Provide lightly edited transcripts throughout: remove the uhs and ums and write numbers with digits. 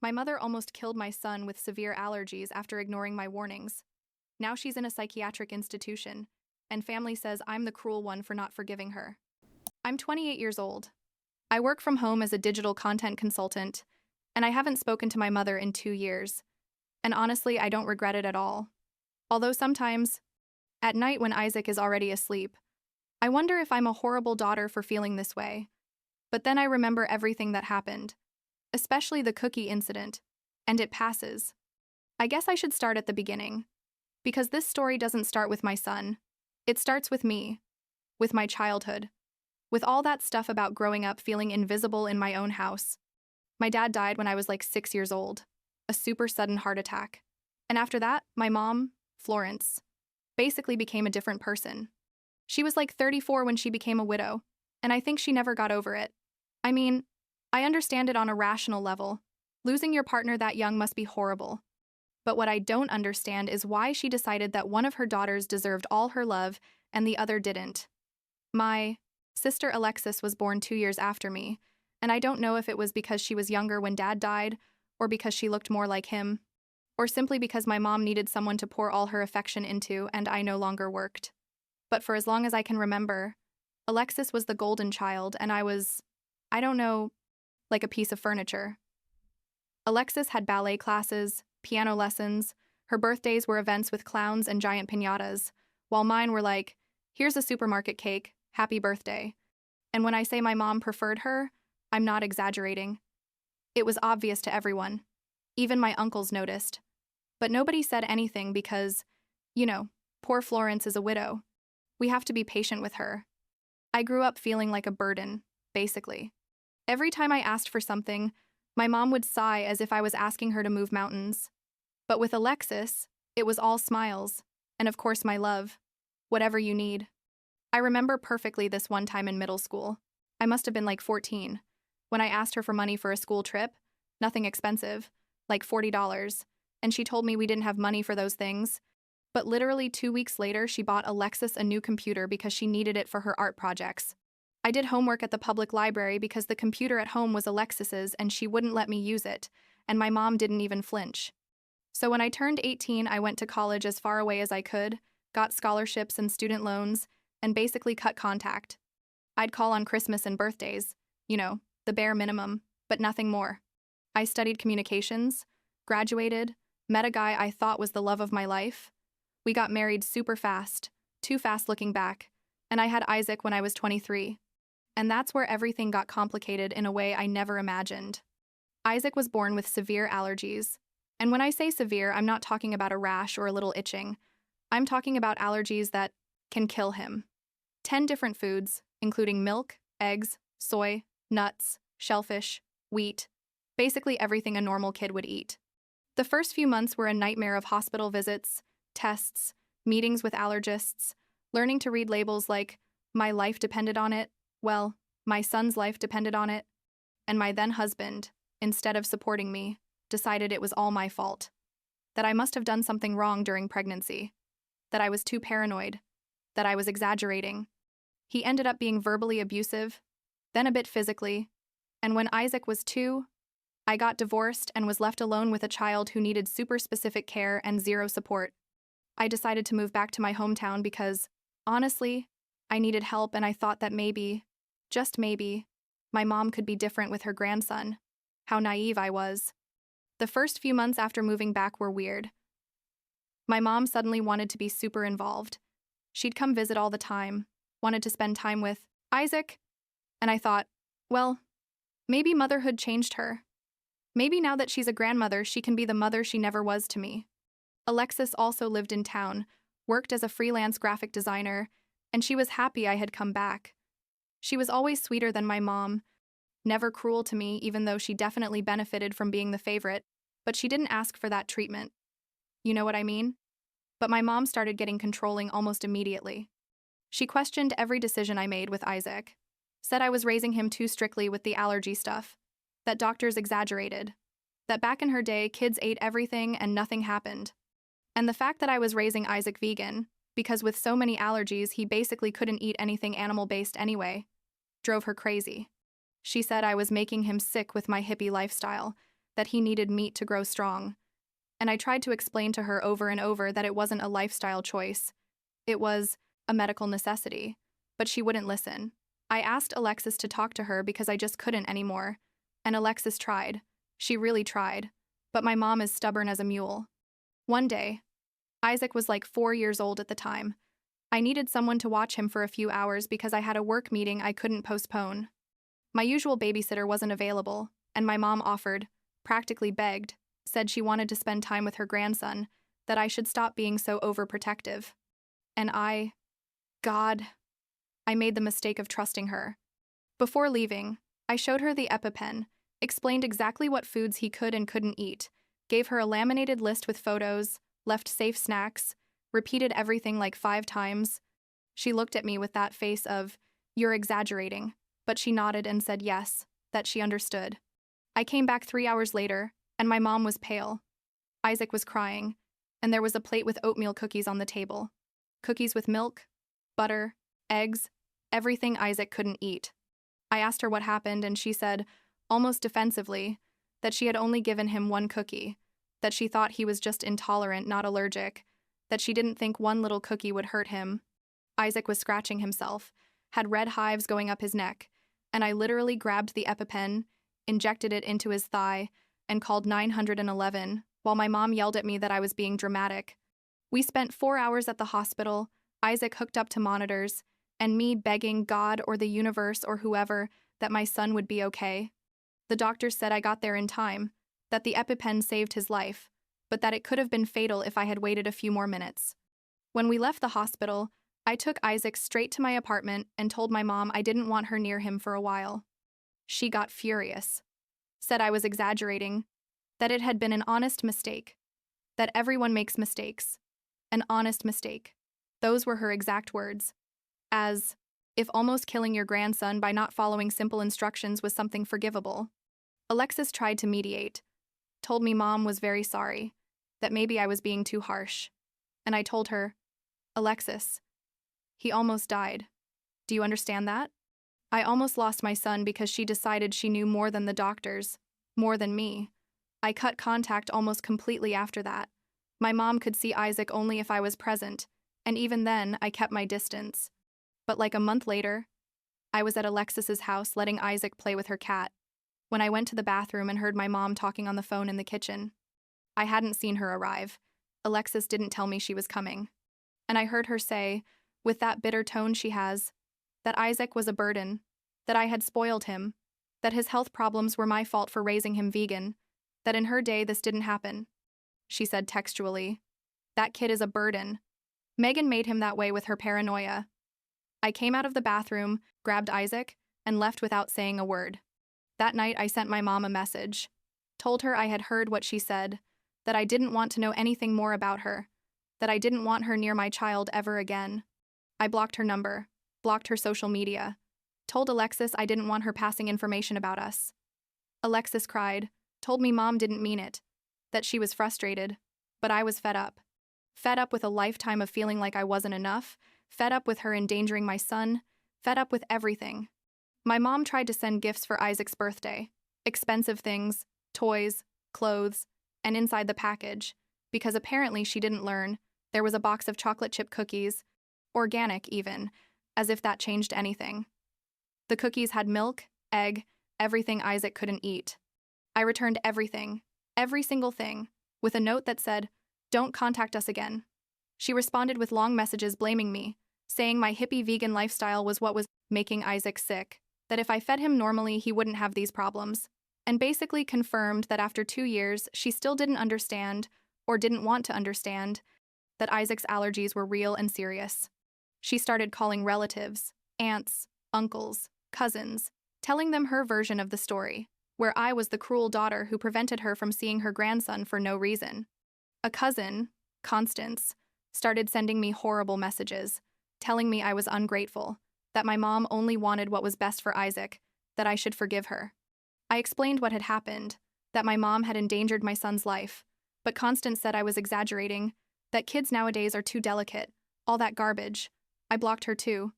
My mother almost killed my son with severe allergies after ignoring my warnings. Now she's in a psychiatric institution, and family says I'm the cruel one for not forgiving her. I'm 28 years old. I work from home as a digital content consultant, and I haven't spoken to my mother in 2 years. And honestly, I don't regret it at all. Although sometimes, at night when Isaac is already asleep, I wonder if I'm a horrible daughter for feeling this way. But then I remember everything that happened, especially the cookie incident, and it passes. I guess I should start at the beginning, because this story doesn't start with my son. It starts with me, with my childhood, with all that stuff about growing up feeling invisible in my own house. My dad died when I was like 6 years old, a super sudden heart attack. And after that, my mom, Florence, basically became a different person. She was like 34 when she became a widow, and I think she never got over it. I mean, I understand it on a rational level. Losing your partner that young must be horrible. But what I don't understand is why she decided that one of her daughters deserved all her love and the other didn't. My sister Alexis was born 2 years after me, and I don't know if it was because she was younger when Dad died, or because she looked more like him, or simply because my mom needed someone to pour all her affection into and I no longer worked. But for as long as I can remember, Alexis was the golden child and I was, I don't know, like a piece of furniture. Alexis had ballet classes, piano lessons, her birthdays were events with clowns and giant piñatas, while mine were like, here's a supermarket cake, happy birthday. And when I say my mom preferred her, I'm not exaggerating. It was obvious to everyone. Even my uncles noticed. But nobody said anything because, poor Florence is a widow. We have to be patient with her. I grew up feeling like a burden, basically. Every time I asked for something, my mom would sigh as if I was asking her to move mountains. But with Alexis, it was all smiles, and of course my love. Whatever you need. I remember perfectly this one time in middle school. I must have been like 14. When I asked her for money for a school trip, nothing expensive, like $40, and she told me we didn't have money for those things. But literally 2 weeks later, she bought Alexis a new computer because she needed it for her art projects. I did homework at the public library because the computer at home was Alexis's and she wouldn't let me use it, and my mom didn't even flinch. So when I turned 18, I went to college as far away as I could, got scholarships and student loans, and basically cut contact. I'd call on Christmas and birthdays, the bare minimum, but nothing more. I studied communications, graduated, met a guy I thought was the love of my life. We got married super fast, too fast looking back, and I had Isaac when I was 23. And that's where everything got complicated in a way I never imagined. Isaac was born with severe allergies. And when I say severe, I'm not talking about a rash or a little itching. I'm talking about allergies that can kill him. 10 different foods, including milk, eggs, soy, nuts, shellfish, wheat, basically everything a normal kid would eat. The first few months were a nightmare of hospital visits, tests, meetings with allergists, learning to read labels like, my life depended on it, well, my son's life depended on it, and my then husband, instead of supporting me, decided it was all my fault. That I must have done something wrong during pregnancy. That I was too paranoid. That I was exaggerating. He ended up being verbally abusive, then a bit physically, and when Isaac was 2, I got divorced and was left alone with a child who needed super specific care and zero support. I decided to move back to my hometown because, honestly, I needed help and I thought that maybe, just maybe, my mom could be different with her grandson. How naive I was. The first few months after moving back were weird. My mom suddenly wanted to be super involved. She'd come visit all the time, wanted to spend time with Isaac, and I thought, well, maybe motherhood changed her. Maybe now that she's a grandmother, she can be the mother she never was to me. Alexis also lived in town, worked as a freelance graphic designer, and she was happy I had come back. She was always sweeter than my mom, never cruel to me even though she definitely benefited from being the favorite, but she didn't ask for that treatment. You know what I mean? But my mom started getting controlling almost immediately. She questioned every decision I made with Isaac, said I was raising him too strictly with the allergy stuff, that doctors exaggerated, that back in her day kids ate everything and nothing happened. And the fact that I was raising Isaac vegan, because with so many allergies he basically couldn't eat anything animal-based anyway, drove her crazy. She said I was making him sick with my hippie lifestyle, that he needed meat to grow strong. And I tried to explain to her over and over that it wasn't a lifestyle choice. It was a medical necessity. But she wouldn't listen. I asked Alexis to talk to her because I just couldn't anymore. And Alexis tried. She really tried. But my mom is stubborn as a mule. One day, Isaac was like 4 years old at the time. I needed someone to watch him for a few hours because I had a work meeting I couldn't postpone. My usual babysitter wasn't available, and my mom offered, practically begged, said she wanted to spend time with her grandson, that I should stop being so overprotective. And I made the mistake of trusting her. Before leaving, I showed her the EpiPen, explained exactly what foods he could and couldn't eat, gave her a laminated list with photos, left safe snacks, repeated everything like 5 times. She looked at me with that face of, "You're exaggerating," but she nodded and said yes, that she understood. I came back 3 hours later, and my mom was pale. Isaac was crying, and there was a plate with oatmeal cookies on the table. Cookies with milk, butter, eggs, everything Isaac couldn't eat. I asked her what happened, and she said, almost defensively, that she had only given him 1 cookie, that she thought he was just intolerant, not allergic, that she didn't think 1 little cookie would hurt him. Isaac was scratching himself, had red hives going up his neck, and I literally grabbed the EpiPen, injected it into his thigh, and called 911, while my mom yelled at me that I was being dramatic. We spent 4 hours at the hospital, Isaac hooked up to monitors, and me begging God or the universe or whoever that my son would be okay. The doctors said I got there in time, that the EpiPen saved his life, but that it could have been fatal if I had waited a few more minutes. When we left the hospital, I took Isaac straight to my apartment and told my mom I didn't want her near him for a while. She got furious, said I was exaggerating, that it had been an honest mistake, that everyone makes mistakes. An honest mistake. Those were her exact words. As if almost killing your grandson by not following simple instructions was something forgivable. Alexis tried to mediate, told me Mom was very sorry, that maybe I was being too harsh. And I told her, Alexis, he almost died. Do you understand that? I almost lost my son because she decided she knew more than the doctors, more than me. I cut contact almost completely after that. My mom could see Isaac only if I was present, and even then, I kept my distance. But like a month later, I was at Alexis's house letting Isaac play with her cat, when I went to the bathroom and heard my mom talking on the phone in the kitchen. I hadn't seen her arrive. Alexis didn't tell me she was coming. And I heard her say, with that bitter tone she has, that Isaac was a burden, that I had spoiled him, that his health problems were my fault for raising him vegan, that in her day this didn't happen. She said textually, that kid is a burden. Megan made him that way with her paranoia. I came out of the bathroom, grabbed Isaac, and left without saying a word. That night I sent my mom a message, told her I had heard what she said, that I didn't want to know anything more about her, that I didn't want her near my child ever again. I blocked her number, blocked her social media, told Alexis I didn't want her passing information about us. Alexis cried, told me Mom didn't mean it, that she was frustrated, but I was fed up. Fed up with a lifetime of feeling like I wasn't enough, fed up with her endangering my son, fed up with everything. My mom tried to send gifts for Isaac's birthday, expensive things, toys, clothes, and inside the package, because apparently she didn't learn, there was a box of chocolate chip cookies, organic even, as if that changed anything. The cookies had milk, egg, everything Isaac couldn't eat. I returned everything, every single thing, with a note that said, "Don't contact us again." She responded with long messages blaming me, saying my hippie vegan lifestyle was what was making Isaac sick, that if I fed him normally he wouldn't have these problems, and basically confirmed that after 2 years she still didn't understand, or didn't want to understand, that Isaac's allergies were real and serious. She started calling relatives, aunts, uncles, cousins, telling them her version of the story, where I was the cruel daughter who prevented her from seeing her grandson for no reason. A cousin, Constance, started sending me horrible messages, telling me I was ungrateful, that my mom only wanted what was best for Isaac, that I should forgive her. I explained what had happened, that my mom had endangered my son's life, but Constance said I was exaggerating, that kids nowadays are too delicate, all that garbage. I blocked her too.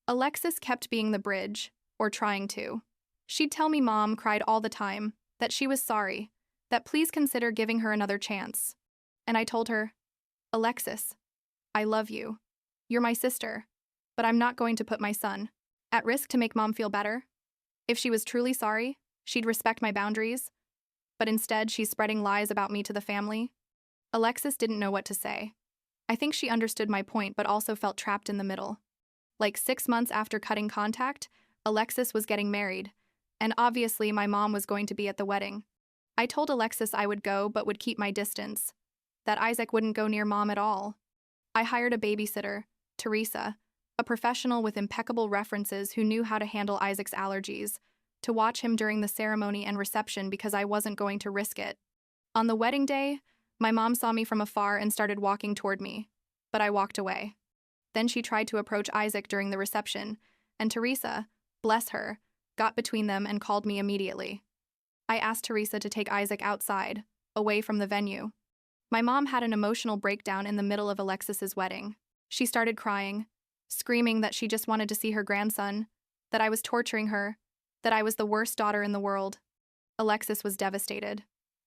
Alexis kept being the bridge, or trying to. She'd tell me Mom cried all the time, that she was sorry, that please consider giving her another chance. And I told her, Alexis, I love you. You're my sister, but I'm not going to put my son at risk to make mom feel better. If she was truly sorry, she'd respect my boundaries, but instead she's spreading lies about me to the family. Alexis didn't know what to say. I think she understood my point but also felt trapped in the middle. Like 6 months after cutting contact, Alexis was getting married, and obviously my mom was going to be at the wedding. I told Alexis I would go but would keep my distance, that Isaac wouldn't go near mom at all. I hired a babysitter, Teresa, a professional with impeccable references who knew how to handle Isaac's allergies, to watch him during the ceremony and reception because I wasn't going to risk it. On the wedding day, my mom saw me from afar and started walking toward me, but I walked away. Then she tried to approach Isaac during the reception, and Teresa, bless her, got between them and called me immediately. I asked Teresa to take Isaac outside, away from the venue. My mom had an emotional breakdown in the middle of Alexis's wedding. She started crying, screaming that she just wanted to see her grandson, that I was torturing her, that I was the worst daughter in the world. Alexis was devastated.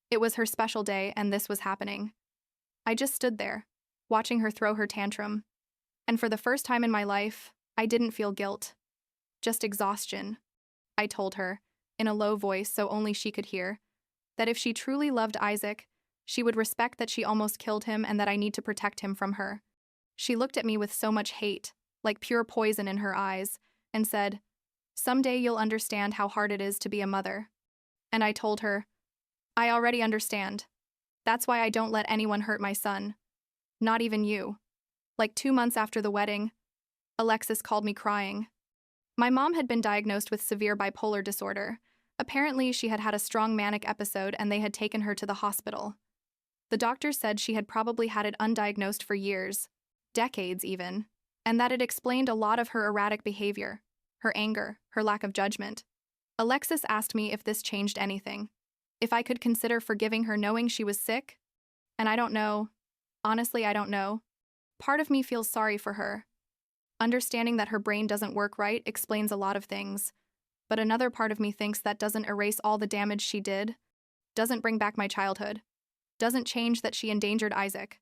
It was her special day and this was happening. I just stood there, watching her throw her tantrum. And for the first time in my life, I didn't feel guilt. Just exhaustion. I told her, in a low voice so only she could hear, that if she truly loved Isaac, she would respect that she almost killed him and that I need to protect him from her. She looked at me with so much hate, like pure poison in her eyes, and said, "Someday you'll understand how hard it is to be a mother." And I told her, "I already understand. That's why I don't let anyone hurt my son. Not even you." Like 2 months after the wedding, Alexis called me crying. My mom had been diagnosed with severe bipolar disorder. Apparently, she had had a strong manic episode and they had taken her to the hospital. The doctors said she had probably had it undiagnosed for years, decades even, and that it explained a lot of her erratic behavior, her anger, her lack of judgment. Alexis asked me if this changed anything, if I could consider forgiving her knowing she was sick, and I don't know. Honestly, I don't know. Part of me feels sorry for her. Understanding that her brain doesn't work right explains a lot of things, but another part of me thinks that doesn't erase all the damage she did, doesn't bring back my childhood, doesn't change that she endangered Isaac.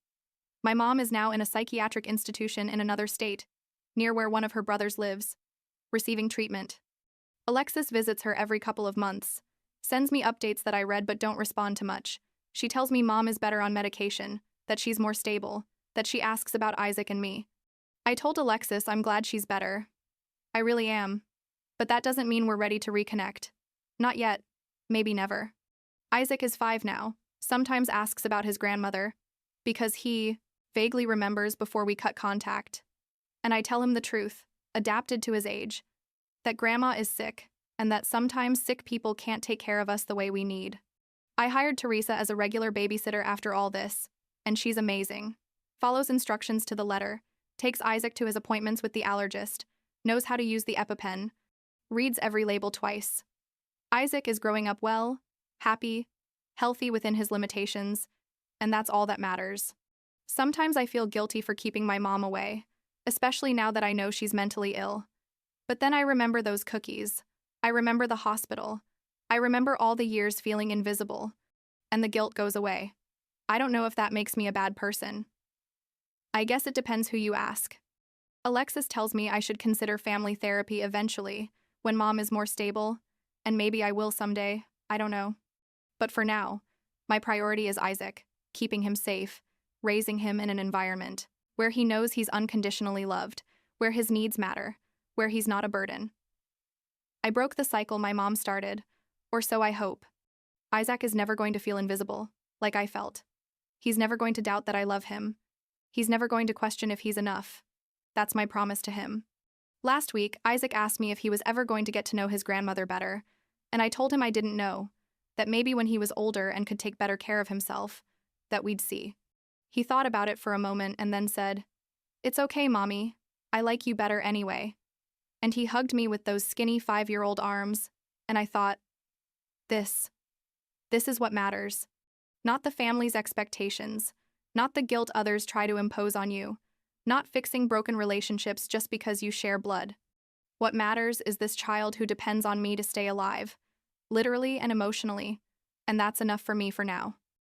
My mom is now in a psychiatric institution in another state, near where one of her brothers lives, receiving treatment. Alexis visits her every couple of months, sends me updates that I read but don't respond to much. She tells me mom is better on medication, that she's more stable, that she asks about Isaac and me. I told Alexis I'm glad she's better. I really am. But that doesn't mean we're ready to reconnect. Not yet. Maybe never. Isaac is 5 now, sometimes asks about his grandmother, because he vaguely remembers before we cut contact. And I tell him the truth, adapted to his age, that grandma is sick, and that sometimes sick people can't take care of us the way we need. I hired Teresa as a regular babysitter after all this, and she's amazing. Follows instructions to the letter, takes Isaac to his appointments with the allergist, knows how to use the EpiPen, reads every label twice. Isaac is growing up well, happy, healthy within his limitations, and that's all that matters. Sometimes I feel guilty for keeping my mom away, especially now that I know she's mentally ill. But then I remember those cookies. I remember the hospital. I remember all the years feeling invisible, and the guilt goes away. I don't know if that makes me a bad person. I guess it depends who you ask. Alexis tells me I should consider family therapy eventually, when mom is more stable, and maybe I will someday, I don't know. But for now, my priority is Isaac, keeping him safe, raising him in an environment where he knows he's unconditionally loved, where his needs matter, where he's not a burden. I broke the cycle my mom started, or so I hope. Isaac is never going to feel invisible, like I felt. He's never going to doubt that I love him. He's never going to question if he's enough. That's my promise to him. Last week, Isaac asked me if he was ever going to get to know his grandmother better, and I told him I didn't know, that maybe when he was older and could take better care of himself, that we'd see. He thought about it for a moment and then said, "It's okay, Mommy. I like you better anyway." And he hugged me with those skinny 5-year-old arms, and I thought, this is what matters. Not the family's expectations, not the guilt others try to impose on you, not fixing broken relationships just because you share blood. What matters is this child who depends on me to stay alive, literally and emotionally. and that's enough for me for now.